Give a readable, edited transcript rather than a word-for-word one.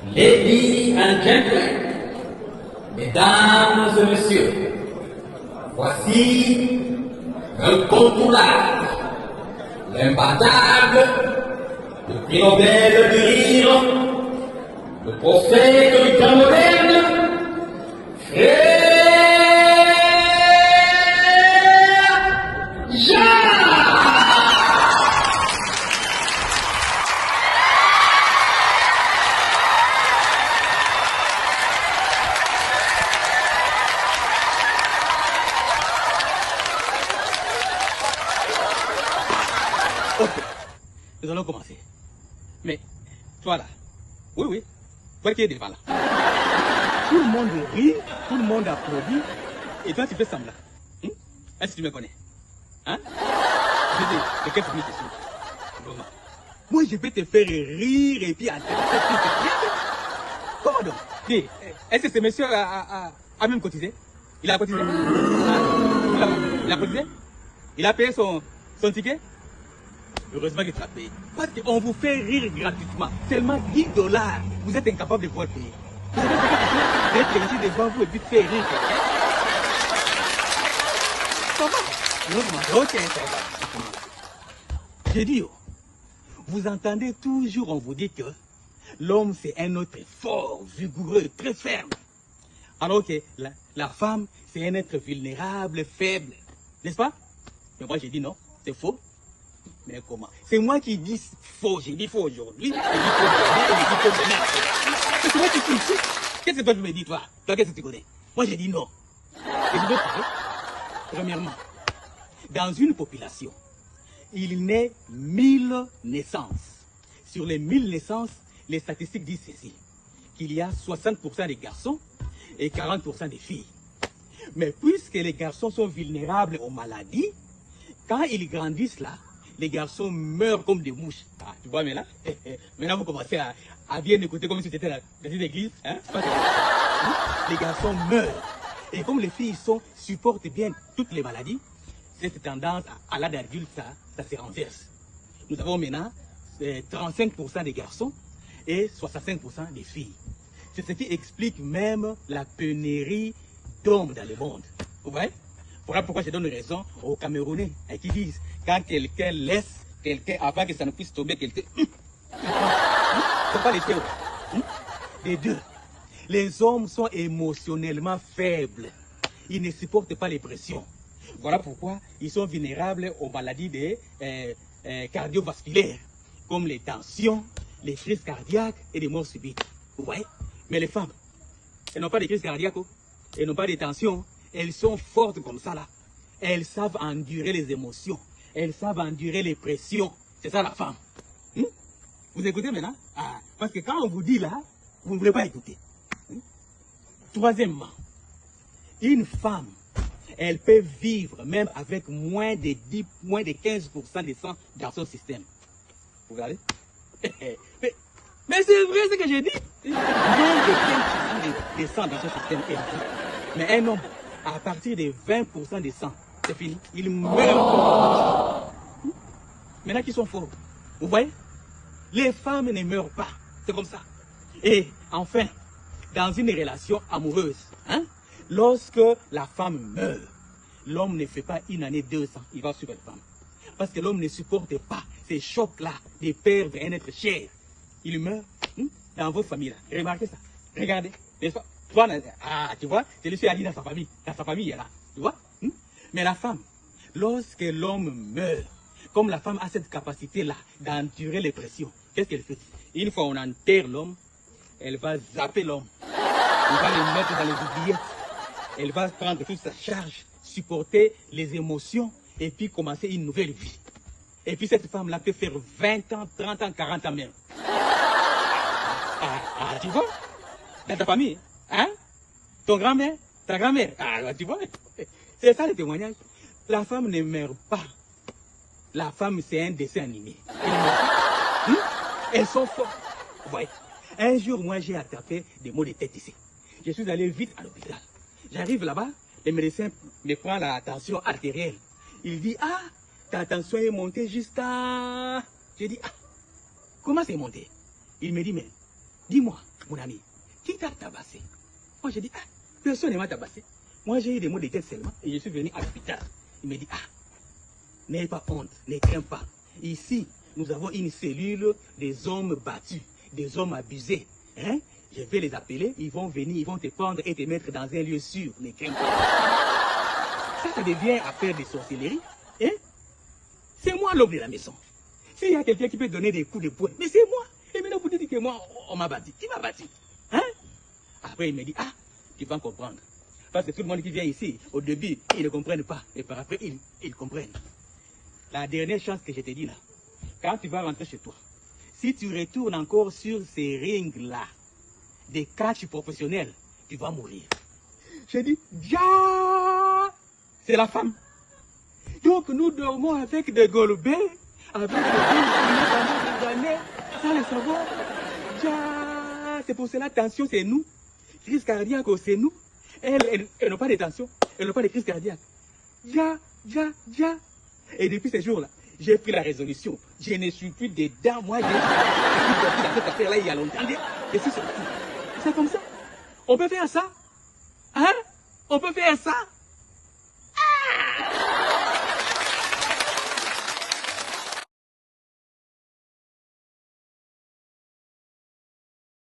Ladies and gentlemen, mesdames et messieurs, voici l'incontournable, l'imbattable, le prix Nobel du rire, le prophète du temps moderne, Frère Jacques. Ok, nous allons commencer. Mais, toi là, oui, toi qui es devant là. Tout le monde rit, tout le monde applaudit, et toi tu fais semblant. Est-ce que tu me connais? Hein? Je dis, de quelle famille tu suis? Vraiment. Moi je vais te faire rire et puis comment donc? Dis, est-ce que ce monsieur a même cotisé? Il a cotisé? Il a cotisé? Il a payé son ticket? Heureusement que tu as payé. Parce qu'on vous fait rire gratuitement. Seulement $10. Vous êtes incapable de pouvoir payer. Vous avez d'être ici devant vous et puis faire rire. Comment? Ok, ça va. J'ai dit, vous entendez toujours, on vous dit que l'homme c'est un être fort, vigoureux, très ferme. Alors que la femme c'est un être vulnérable, faible. N'est-ce pas? Mais moi j'ai dit non, c'est faux. Mais comment? C'est moi qui dis faux. J'ai dit faux aujourd'hui. J'ai dit faux aujourd'hui. J'ai dit faux demain. C'est moi qui dis ici. Qu'est-ce que toi tu me dis, toi? Toi, qu'est-ce que tu connais? Moi, j'ai dit non. Et je veux parler. Premièrement, dans une population, il naît 1000 naissances. Sur les 1000 naissances, les statistiques disent ceci, qu'il y a 60% des garçons et 40% des filles. Mais puisque les garçons sont vulnérables aux maladies, quand ils grandissent là, les garçons meurent comme des mouches. Ah, tu vois, mais là, maintenant vous commencez à bien écouter comme si c'était dans une église. Hein? Les garçons meurent. Et comme les filles supportent bien toutes les maladies, cette tendance à l'âge adulte, ça se renverse. Nous avons maintenant 35% des garçons et 65% des filles. C'est ce qui explique même la pénurie d'hommes dans le monde. Vous voyez? Voilà pourquoi je donne raison aux Camerounais qui disent quand quelqu'un laisse quelqu'un avant que ça ne puisse tomber quelqu'un. C'est pas les théories. Les deux. Les hommes sont émotionnellement faibles. Ils ne supportent pas les pressions. Voilà pourquoi ils sont vulnérables aux maladies cardiovasculaires, comme les tensions, les crises cardiaques et les morts subites. Vous voyez? Mais les femmes, elles n'ont pas de crises cardiaques, elles n'ont pas de tensions. Elles sont fortes comme ça là. Elles savent endurer les émotions. Elles savent endurer les pressions. C'est ça la femme. Vous écoutez maintenant? Parce que quand on vous dit là, vous ne voulez pas écouter. Troisièmement, une femme, elle peut vivre même avec moins de 15% de sang dans son système. Vous regardez? Mais c'est vrai ce que j'ai dit. Moins de 15% de sang dans son système. Mais un homme, à partir de 20% de sang, c'est fini. Ils meurent. Maintenant qu'ils sont forts. Vous voyez? Les femmes ne meurent pas. C'est comme ça. Et enfin, dans une relation amoureuse, lorsque la femme meurt, l'homme ne fait pas une année 200. Il va suivre la femme. Parce que l'homme ne supporte pas ces chocs-là de perdre un être cher. Il meurt dans vos familles. Là. Remarquez ça. Regardez. N'est-ce pas? Toi, tu vois, c'est lui qui a dit dans sa famille. Dans sa famille, il est là. Tu vois? Mais la femme, lorsque l'homme meurt, comme la femme a cette capacité-là d'endurer les pressions, qu'est-ce qu'elle fait? Une fois on enterre l'homme, elle va zapper l'homme. Elle va le mettre dans les oubliettes. Elle va prendre toute sa charge, supporter les émotions et puis commencer une nouvelle vie. Et puis cette femme-là peut faire 20 ans, 30 ans, 40 ans même. Tu vois? Dans ta famille, ton grand-mère, ta grand-mère, tu vois? C'est ça le témoignage. La femme ne meurt pas. La femme, c'est un dessin animé. Elles sont fortes. Vous voyez? Un jour, moi, j'ai attrapé des maux de tête ici. Je suis allé vite à l'hôpital. J'arrive là-bas, le médecin me prend la tension artérielle. Il dit, ta tension est montée jusqu'à... J'ai dit, comment c'est monté? Il me dit, mais dis-moi, mon ami, qui t'a tabassé? Moi, j'ai dit, ah, personne ne m'a tabassé. Moi, j'ai eu des mots de tête seulement et je suis venu à l'hôpital. Il me dit, ah, n'ayez pas honte, ne crains pas. Ici, nous avons une cellule des hommes battus, des hommes abusés. Hein? Je vais les appeler, ils vont venir, ils vont te prendre et te mettre dans un lieu sûr. Ne crains pas. Ça devient affaire de sorcellerie. Hein? C'est moi l'homme de la maison. S'il y a quelqu'un qui peut donner des coups de poing, mais c'est moi. Et maintenant, vous dites que moi, on m'a battu. Qui m'a battu? Hein? Après, il me dit, ah, tu vas comprendre. Parce que tout le monde qui vient ici, au début, ils ne comprennent pas. Et par après, ils comprennent. La dernière chance que je te dis là, quand tu vas rentrer chez toi, si tu retournes encore sur ces rings-là, des catchs professionnels, tu vas mourir. J'ai dit, ja, c'est la femme. Donc nous dormons avec des golbets, avec des années, sans le savoir. Ja, c'est pour cela, attention, c'est nous. Crise cardiaque, c'est nous. Elles n'ont pas de tension, elles n'ont pas de crise cardiaque. Ja. Et depuis ces jours-là, j'ai pris la résolution. Je ne suis plus dedans. Moi, j'ai sorti dans cette affaire-là il y a longtemps. Je suis sorti. C'est comme ça. On peut faire ça? Hein? On peut faire ça? Ah!